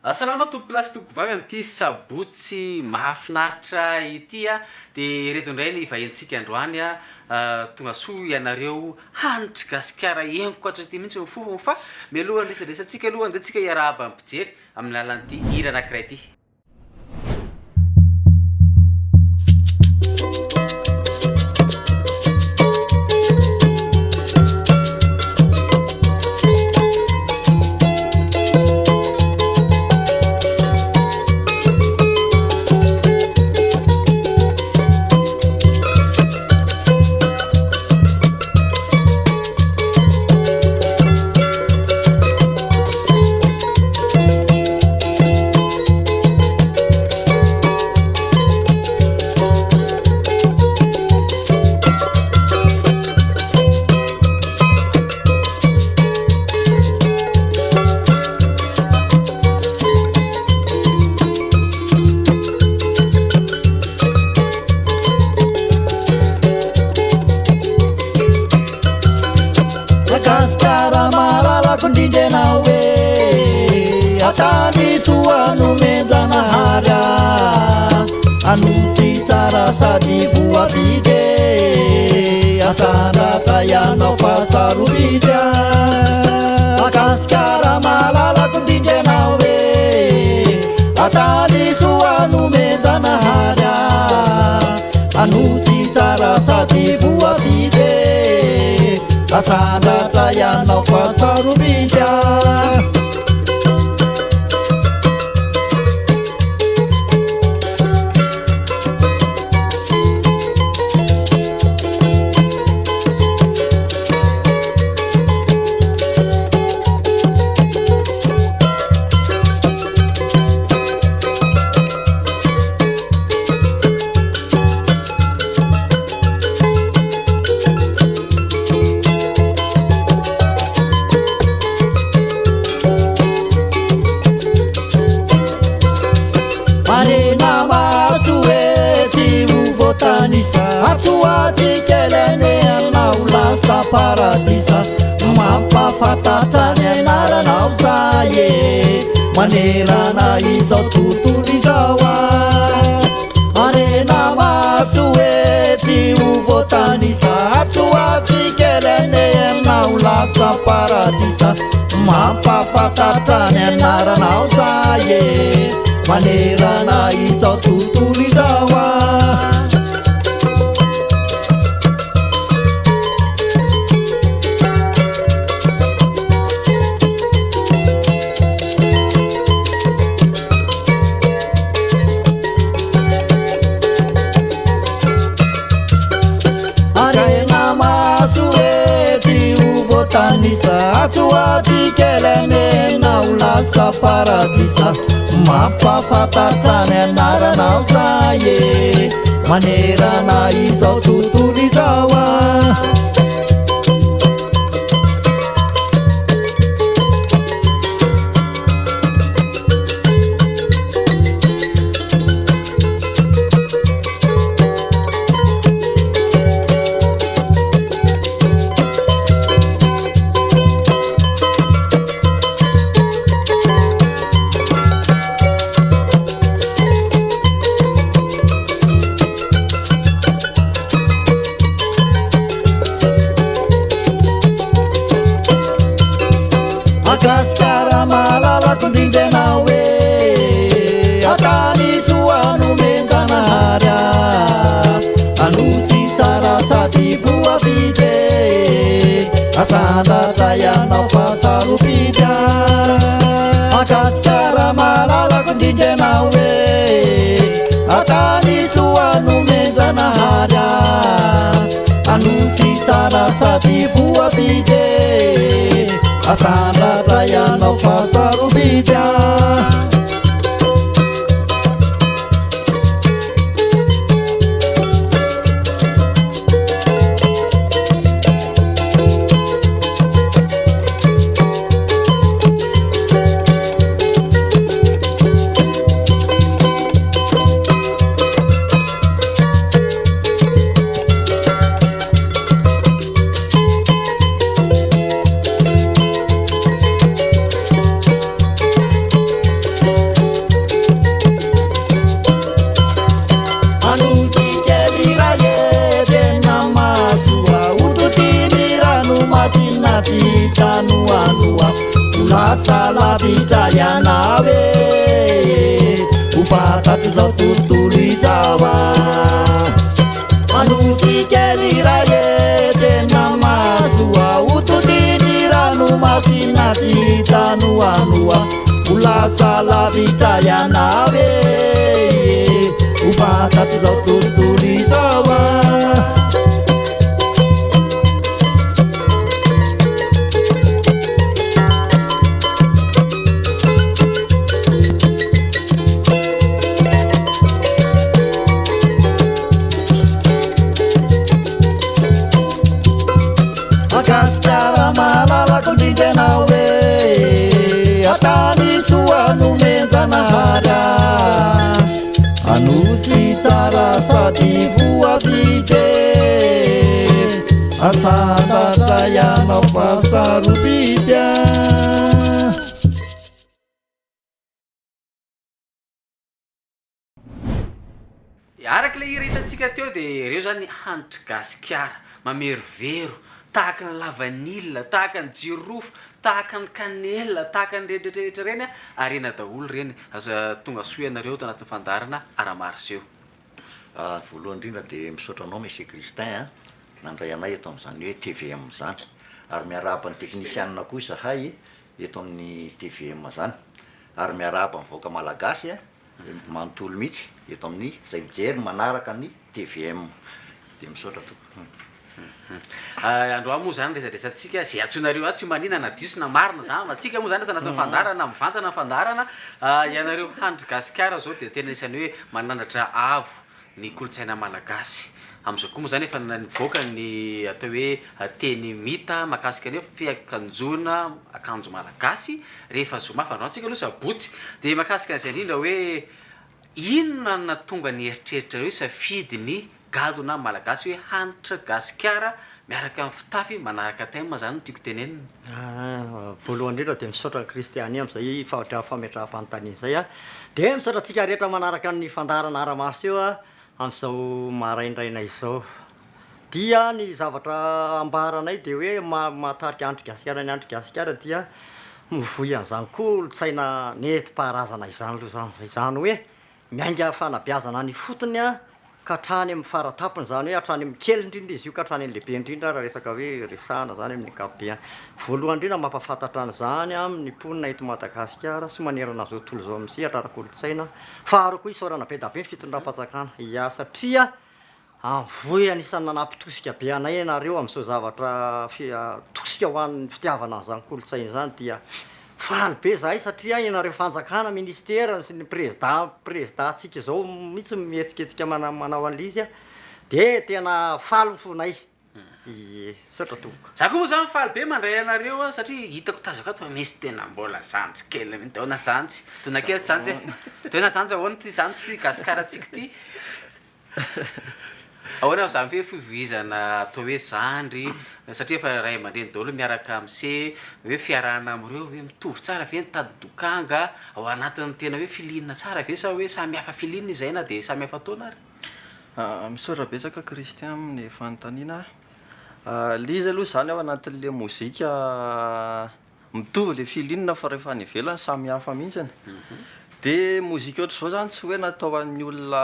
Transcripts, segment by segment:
Salama tompoko lahy sy tompoko vavy amin'ity sabotsy mahafinaritra ity a, de reto indray ny vahiantsika androany a, tonga soa ianareo hanitra gasikara henoko hatram'ty mihitsy ny fofony fa mialoha ny resadresantsika aloha de antsika iarahaba ampijery amin'ny alalan'ity hira anankiray ity. Anunsi cara sadi buat ide asana tayana pasaru ida akas cara malala kundinde nawe atali suanu mezana hada anunsi cara sadi buat ide asana tayana pasaru ida. Paradisa mapa fatatane nara nausaye manera na iso tutulizawa arena masue ti uvotanisa atuati kelene naulasa paradisa mapa fatatane nara nausaye manera na iso tutulizawa. Atuati kelene naulasa paradisa mapa fatatane nara nausaye manera na iso tutulizawa. Gaskara malala kundinde nawe atani suanu mendana hada anusi cara sati buat ide asanda tayana pasaru bida. Gaskara malala kundinde nawe atani suanu mendana hada anusi cara sati buat ide asana tayana pasaru bida. lasa lavitra ianao e ho fantatro zao tontolo izao a manosy kely iray e tena masoa hotodiny rano masina sy tanoanoa ho lasa lavitra ianao e ho fantatro zao tontolo izao a Gaspara malala kondrindrana hoe atany soa no menjanahara anosy tsara sady voavide asandatra ianao pasarobidya araka le hira hitantsika teo dia ireo zany hanitra gasikara mamerovero tahaka ny lavanila tahaka ny jirofo tahaka ny kanela tahaka ny rehetrarehetra reny arena daholo reny tonga soa ianareo to anatin'ny fandarana ara-marseo voalohany indrindra dia misaotra anao monsieur Kristin a nandray anay eto amin'izany hoe TVM zany ary miarahaba ny teknisianina koa izahay eto amin'ny TVM zany ary miarahaba ny vahoaka malagasy a manontolo mihitsy eto amin'ny zay mijery manaraka ny TVM dia misaotra to androa moa zany resadresantsika zay atsonareo a tsy manina na diso na marina zany atsika moa zany eto anatin'ny fandarana mivantana fandarana ianareo handry gasikara zao dia tena isany hoe manandratra avo ny kolotsaina malagasy am'izao koa moa zany efa nivoaka ny atao hoe teny mita mahakasika ny hoe fiakanjona akanjo malagasy rehefa zomafa andro antsika aloha sabotsy dia mahakasika an'izay indrindra hoe inona na tonga ny eritreritra reo safidiny gadona malagasy hoe hanitra gasikara miaraka amin'ny fitafy manaraka tema zany no tiako tenenina voalohany indrindra dia misaotra ny kristiany amin'izay fametraha-panontaniana izay a dia misaotra antsika rehetra manaraka ny fandarana ara-marseo a amin'izao maraindraina izao dia ny zavatra ambaranay dia hoe mahatarika andro gasikara ny andro gasikara dia mivoy an'izany kolotsaina nentim-paharazana izany aloha zany zay zany hoe miainga fanabeazana ny fotony a ka hatrany amin'ny faratapony zany hoe hatrany amin'ny kely indrindra izy io ka hatrany lehibe indrindra raha resaka hoe resahana zany amin'ny ankapobeny voalohany indrindra mampafantatra an'izany amin'ny mponina eto Madagasikara sy manerana zao tontolo zao am'sy atrarak'olotsaina faharoa koa isaorana be da be ny fitondram-patsakana ia satria voy anisany nanampy tosika be anay ianareo amin'izao zavatra tosika ho an'ny fitiavana an'izany kolotsaina zany dia faly be zahay satria ianareo fanjakana ministera sy ny présidentsika zao mihitsy mihetsiketsika manao an'lizy a dia tena faly fonay saotra tomboka za koa moa zany faly be mandray anareo satria hitako tazako fa misy tena mbola zantsy kely mihitsy daona zantsy tonakely zantsy tena zantsy ahoana ty zantsy ty gasikara tsika ty ahoana zany hoe fivoizana atao hoe zandry satria efa ray aman-dreny daholo miaraka am'se hoe fiarahana am'ireo hoe mitovy tsara ve nitady dokanga ao anatin'ny tena hoe filinina tsara ve sa hoe samy hafa filinina izay na dia samy hafa taona ary misaotra betsaka Kristian amin'ny fanontaniana lizy aloha zany ao anatin'le mozika mitovy le filinina fa rehefa any ivelany samy hafa mihitsiny dia mozika ohatr' zao zany tsy hoe natao an'ny olona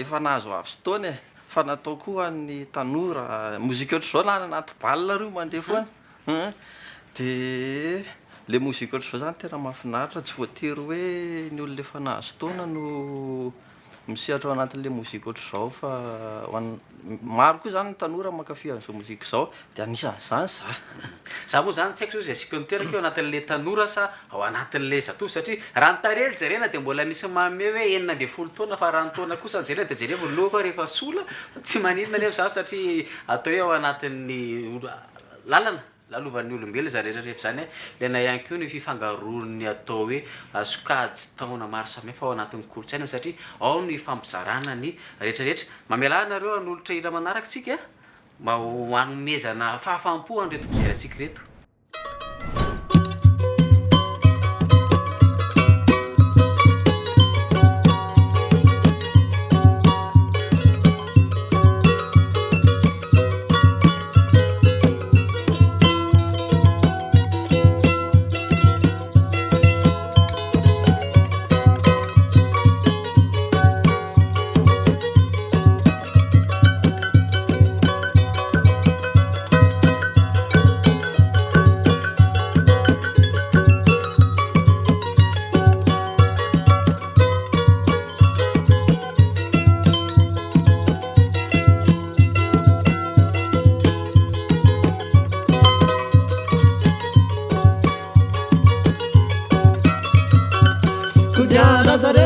efa nahazo avy sy taona fa natao koa an'ny tanora mozika ohatr' zao na anaty balina reo mandeha foana dia le mozika ohatr' zao zany tena mahafinaritra tsy voatery hoe ny olona efa nahazo taona no misehatra ao anatin'le mozika ohatr' zao fa maro koa zany ny tanora mankafy an'izao mozika zao dia anisan'izany za moa zany tsy haiko zao zay asiko niteraka eo anatin'le tanora sa ao anatin'le zatovo satria raha ny tarely jerena dia mbola misy mame hoe 9 taona fa raha ny taona kosa jerena dia jerena voaloha rehefa sola tsy maninona nefa zany satria atao hoe ao anatin'ny lalana lalovan'ny olombelona za rehetrarehetra zany lena ihany koa ny fifangaroany atao hoe sokajy taona maro samihafa ao anatin'ny kolotsaina satria ao ny fampizarana ny rehetrarehetra mamela nareo an'olotra ira manaraka tsika hanomezana fahafampo an'reto mpijerantsika reto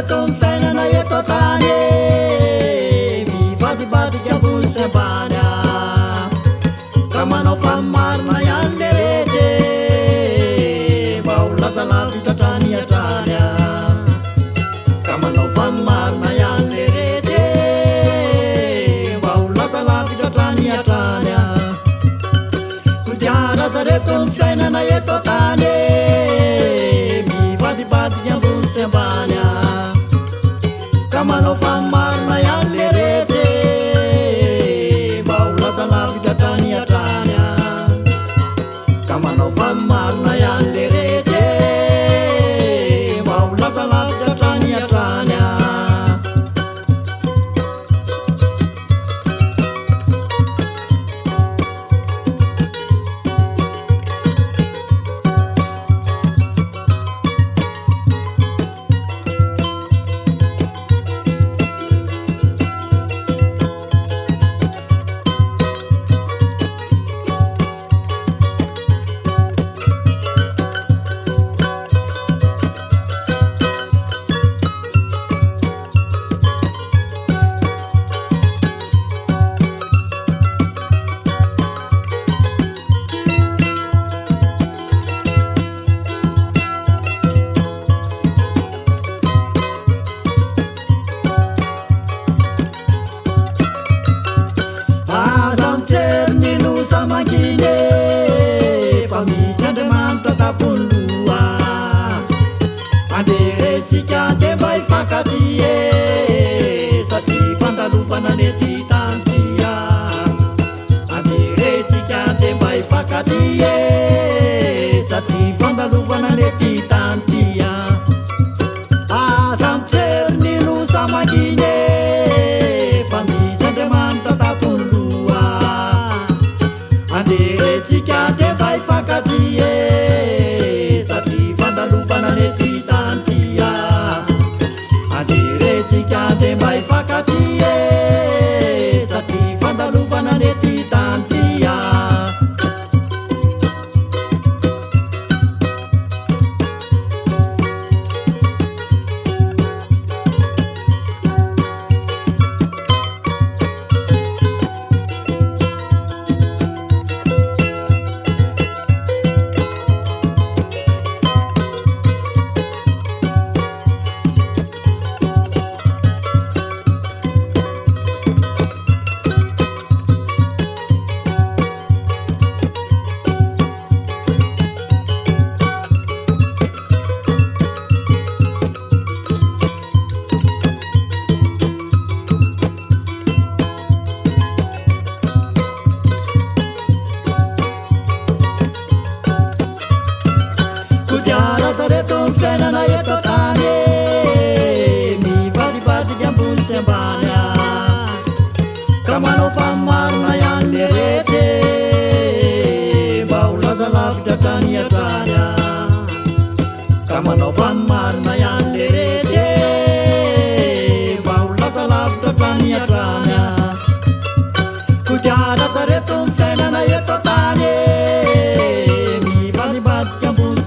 reto ny fiainana eto tany mivadibadika ambony sy ambany ka manao famimarina ihany le rety mba ho lazalazo trany atrany ka manao famimarina ihany le rety mba ho lazalazo trany atrany kodiaraza reto ny fiainana eto tany mivadibadika ambony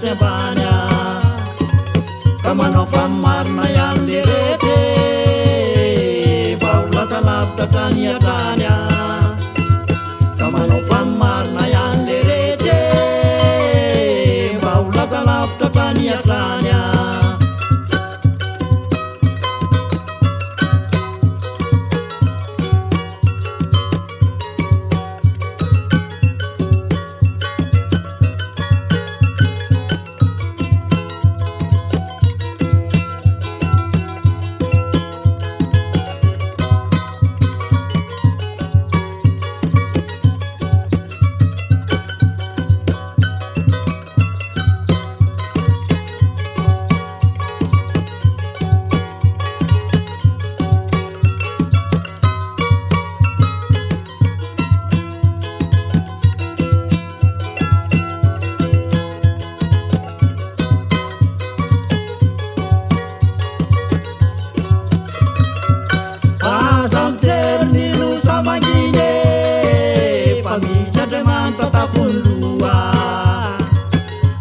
sy ambany ka manao famimarina ihany le rety mba ho lazalazo trany atrany ka manao famimarina ihany le rety mba ho lazalazo trany atrany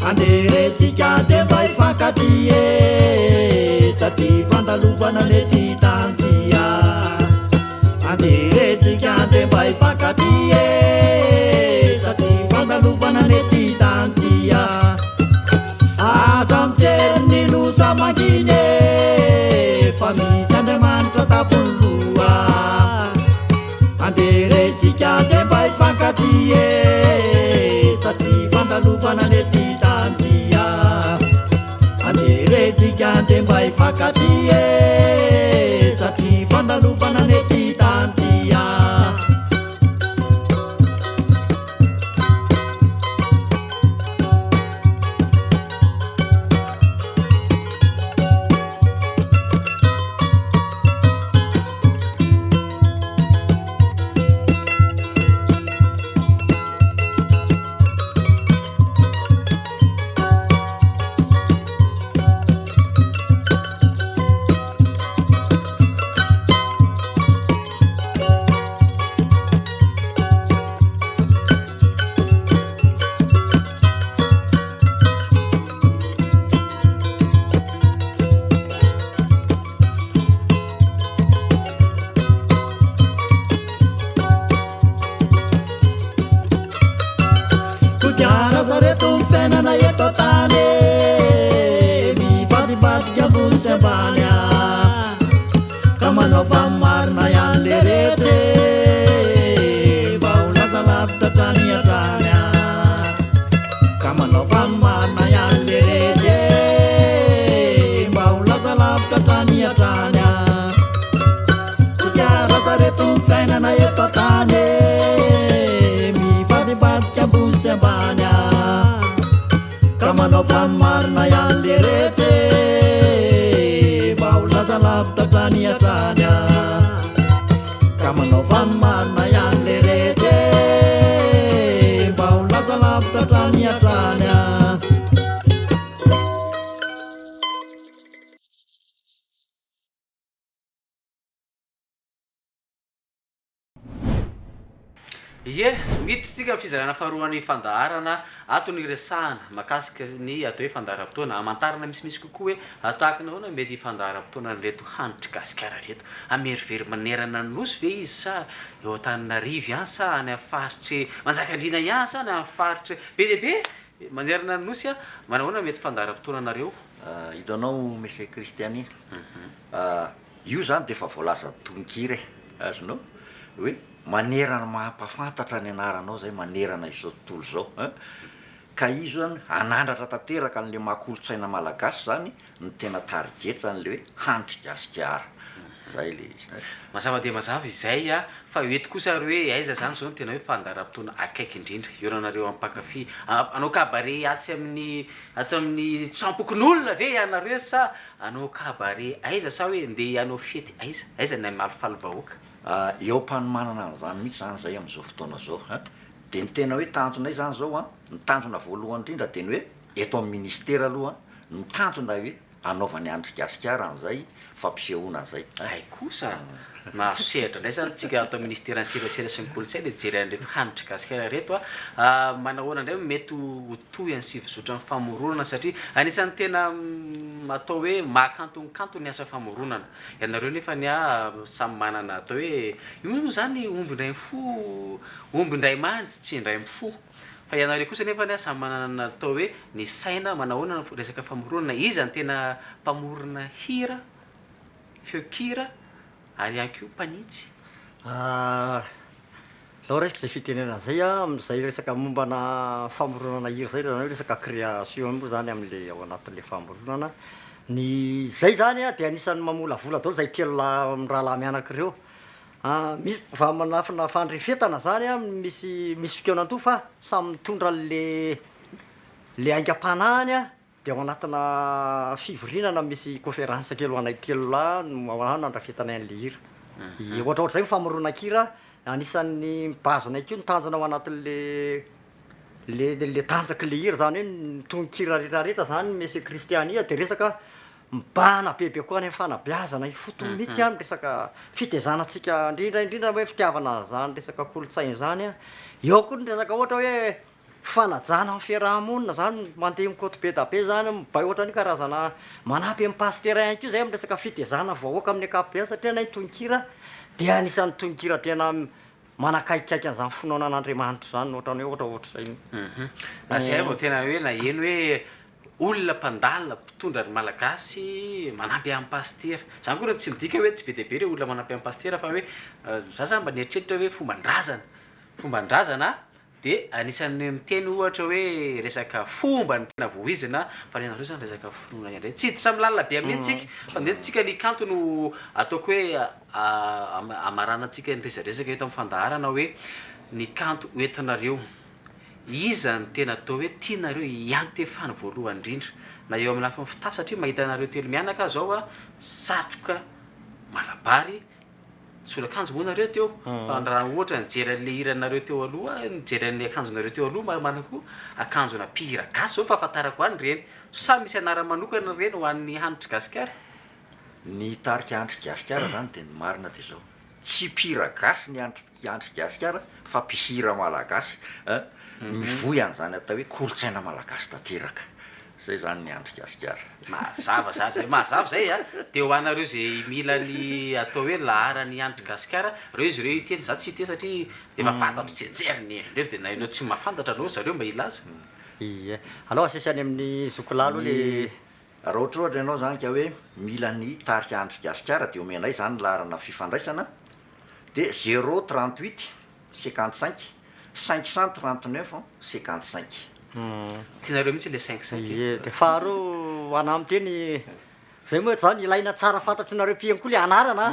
Andere si chiade vai fa catie, sa ti fantalu hifankaty e satria fandalofana nety tandia anderetsika de mba hifankaty e satria fandalofana nety tandia Ie miditsika fizarana faharoan'ny fandaharana atony resahana makasika ny atao hoe fandaharam-potoana amantarana misimisy kokoa hoe atahaka nahoana mety fandaharam-potoana reto hanitra gasikara reto amerivery manerana ny nosy ve izy sa eo Antananarivo ihany sa any amin'ny faritry Manjakandriana ihany sa any amin'ny faritry be deaibe manerana ny nosy a manahoana mety fandaharam-potoana anareo hitanao monsieur Christiani io zany de efa voalaza tononkira azonao hoe manerana mahampafantatra ny anaranao zay manerana izao tontolo zao ka izy zany anandratra tanteraka an'le maha-kolotsaina malagasy zany ny tena tarigetra an'le hoe hanitry gasikara zay le izy mazava de mazava izay a fa eto kosa ary hoe aiza zany zao no tena hoe fandaharam-potoana akaiky indrindra eo anareo ampakafy anao kabare atsy amin'ny trampokon'olona ve anareo sa anao kabare aiza sa hoe ndeha anao fety aiza ny malifaly vahoaka eo mpanomanana an'izany mihitsy zany zay am'izao fotoana zao de ny tena hoe tanjonay zany zao ny tanjona voalohany indrindra de ny hoe eto amin'ny ministera aloha ny tanjona hoe anaovany andry gasikara an'izay fampisehoana an'izay ay kosa mahasehatra ndray zany tsika atao ministera ny serasera sy ny kolotsaina jery an'reto hanitra gasikara reto manahoana indray mety hotohy any sivyzotra ny famoronana satria anisan'ny tena atao hoe mahakantonkanto ny asa famoronana ianareo nefa ny samy manana atao hoe io zany omby indray mifo omby indray manjy tsy indray mifo fa ianareo kosa nefa ny samy manana atao hoe ny saina manahoana resaka famoronana izy any tena mpamorona hira feokira ary ihany ko mpanitsy lao resaka zay fitenena zay am'izay resaka mombana famoronana hira zay zany hoe resaka création moa zany am'le ao anatin'le famoronana ny zay zany de anisan'ny mamolavola dao zay telo rahalahy mianakireo misy fa manafina fandrefetana zany misy fikeonanto fa samy mitondra le aingam-panahany de ao anatina fivorinana misy conférence kely ho anay telo lahy no nandrafetanay an'le hira ohatraohatra zay famoronan-kira anisan'ny bazonay keo ny tanjona ao anatin'le le tanjaky le hira zany hoe nitonon-kira rehetrarehetra zany monsieur Christiania de resaka mibahana bebe koa any amin'ny fanabeazana fotony mihitsy any resaka fitezanatsika indrindraindrindra hoe fitiavana zany resaka kolotsaina zany eo koa ny resaka ohatra hoe fanajana amin'ny fiarahamonina zany mandeha mikoto be da be zany mba ohatra ny karazana manampy amin'ny pasteur ihany ko zay amin'ny resaka fitezana vahoaka amin'ny akapobeany satria nay tononkira de anisan'ny tononkira tena manakaikikaiky an'izany finoanan'Andriamanitra zany ohatrany hoe ohatraohatra zay zay vao tena hoe na eno hoe olona mpandalina mpitondra ny malagasy manampy amin'ny pasteur zany koa raha tsy midika hoe tsy be deaibe re olona manampy amin'ny pasteur fa hoe za zany mba nieritreritry hoe fomban-drazana fomban-drazana de anisan'ny miteny ohatra hoe resaka fomba ny tena voizina fa ny anareo zany resaka foroona ihany tsy hiditra amin'ny lalina be amin'itsika fa ndentsika ny kanto no ataoko hoe amaranantsika ny resaresaka eto amin'ny fandaharana hoe ny kanto oentinareo iza ny tena atao hoe tianareo iantefany voalohany indrindra na eo amin'ny lafiny fitafy satria mahita anareo telo mianaka zao a satroka marabary solakanjo moa nareo teo raha ohatra nijery an'le hiranareo teo aloha nijery an'le akanjonareo teo aloha manako akanjona pihira gasy zao fahafantarako any reny samy misy anara manokana reny ho an'ny hanitra gasikara ny tarika andry gasikara zany de ny marina de zao tsy pihira gasy ny andry gasikara fa pihira malagasy mivoy an'zany atao hoe kolotsaina malagasy tanteraka zay zany ny andry gasikara mazava zay mazava zay a de ho anareo zay mila ny atao hoe laharany andry gasikara reo izy reo iteny za tsy iteny satria efa fantatro tsenjeriny reo de nainao tsy mahafantatra anao zareo mba ilaza ie aloha asesany amin'ny zokolalo le raha ohatrohatra ianao zany ka hoe mila ny tarika andry gasikara de omenay zany laharana fifandraisana de 038 55 539 55 tianareo mihitsy le 55 ie de faharoa ana amiteny zay moa zany ilaina tsara fantatry nareo piany koa le anarana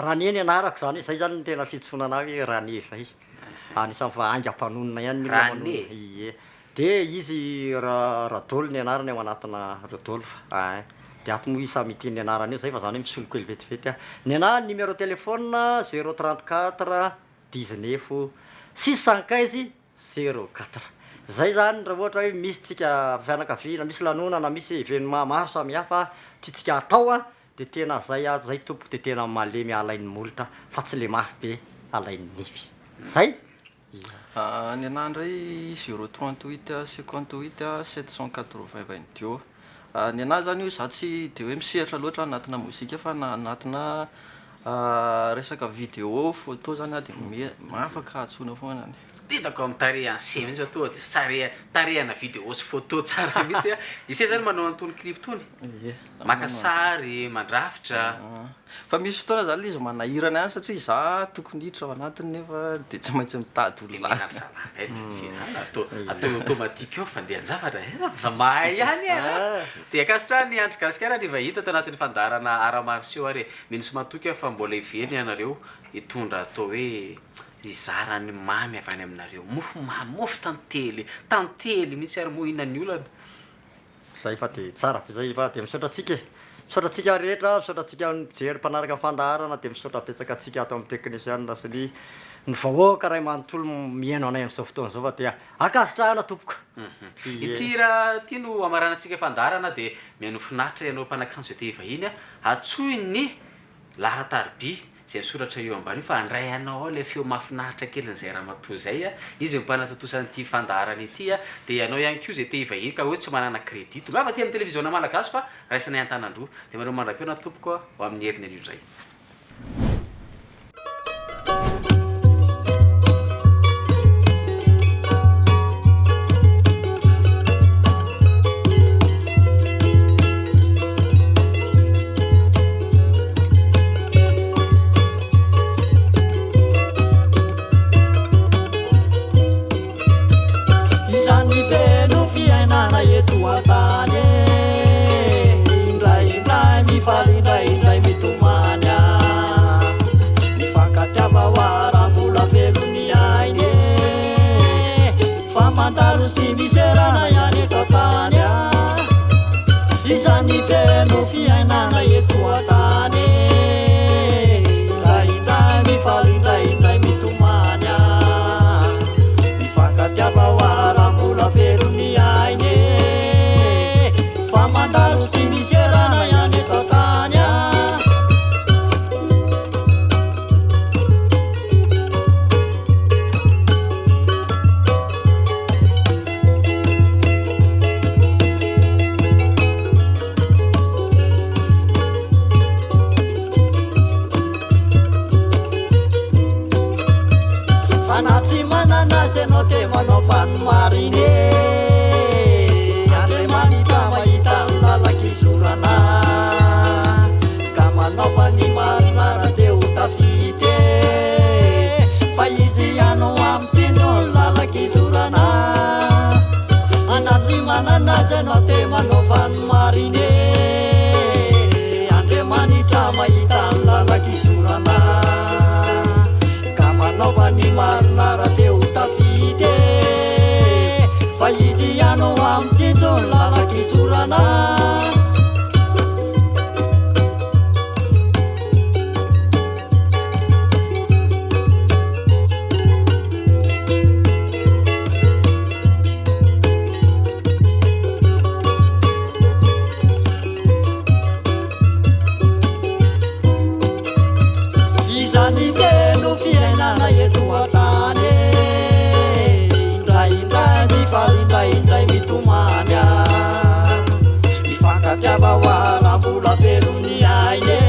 raneny anarako zany zay zany ny tena fitsonana hoe rane zay anisan'ny fa aingam-panonona ihany mila Rane? ie de izy radolo ny anarany ao anatina radolo fa de ato moa isa miteny anarany io zay fa zany hoe misoloko ely vetivety a ny ana numéro téléphone 034 19 615 04 zay zany raha ohatra hoe misy tsika fianakaviana misy lanonana misy événement maro samihafa tsy tsika atao a de tena zay zay tompo de tena malemy alain'ny molitra fa tsy le mafy be alain'ny nify zay ny anandray 038 58 780 ny ana zany io za tsy de hoe misehatra loatra anatina mozika fa na anatina resaka vidéo photo zany a de mafaka atsona foanany titako amin'ny tareha anse mihitsy atoa de tarehana vidéo sy photo tsara mihitsy a ise zany manao antony clip tony maka sary mandrafitra fa misy fotoana zany le izy manahirana ihany satria za tokony hiditra ao anatiny nefa de tsy maintsy mitady de olona menatra atao automatique eo fandeha anjafatra fa mahay ihany de akasitra ny andry gasikara ny vahita tao anatin'ny fandarana aramarsio ary minisy matoky a fa mbola iveriny ianareo hitondra atao hoe izarany mamy avy any aminareo mofo mamofo tantely mihitsy ary moa inany olana zay fa de tsara be zay fa de misaotratsika rehetra misaotratsika mijery mpanaraka fandaharana de misaotra betsaka atsika ato amin'ny teknisianina sy ny vahoaka ray manontolo miaino anay am'izao fotoana zao fa de akasitrahana tompoko ity raha ty no amaranantsika fandarana de mianofinahitra ianao mpanakanjo te vahiny a atsoy ny lahataryby zay misoratra eo ambany io fa andray anao ao le feo mafinahitra kelin'izay raha matoa zay a izy mpanatotosan'ity fandaharana ity a de ianao ihany ko zay te hivahiny ka hoe tsy manana crédit tonga fa ty amin'ny télévision malagasy fa raisanay an-tanandroa de manao mandra-peona tompoko ho amin'ny heriny an'io ndray Fa izy ano am fananana zay no temanao fanomarine andre manitra mahita ny lalakisorana ka manaova ny marina raha teo tafide fa izy ianao amitsito ny lalakisorana Isany feno fiainana eto an-tany indraindray mifaly indraindray mitomany mifankatiava ho aram-bola velony ainy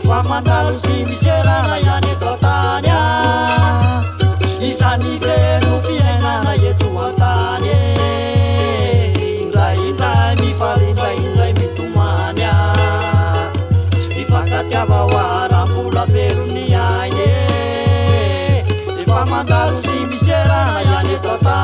fa mandalo sy miserana ihany eto an-tany isany feno fiainana eto an-tany indraindray mifaly indraindray mitomany mifankatiava ho aram-bola velony ainy efa mandalo sy miserana ihany eto an-tany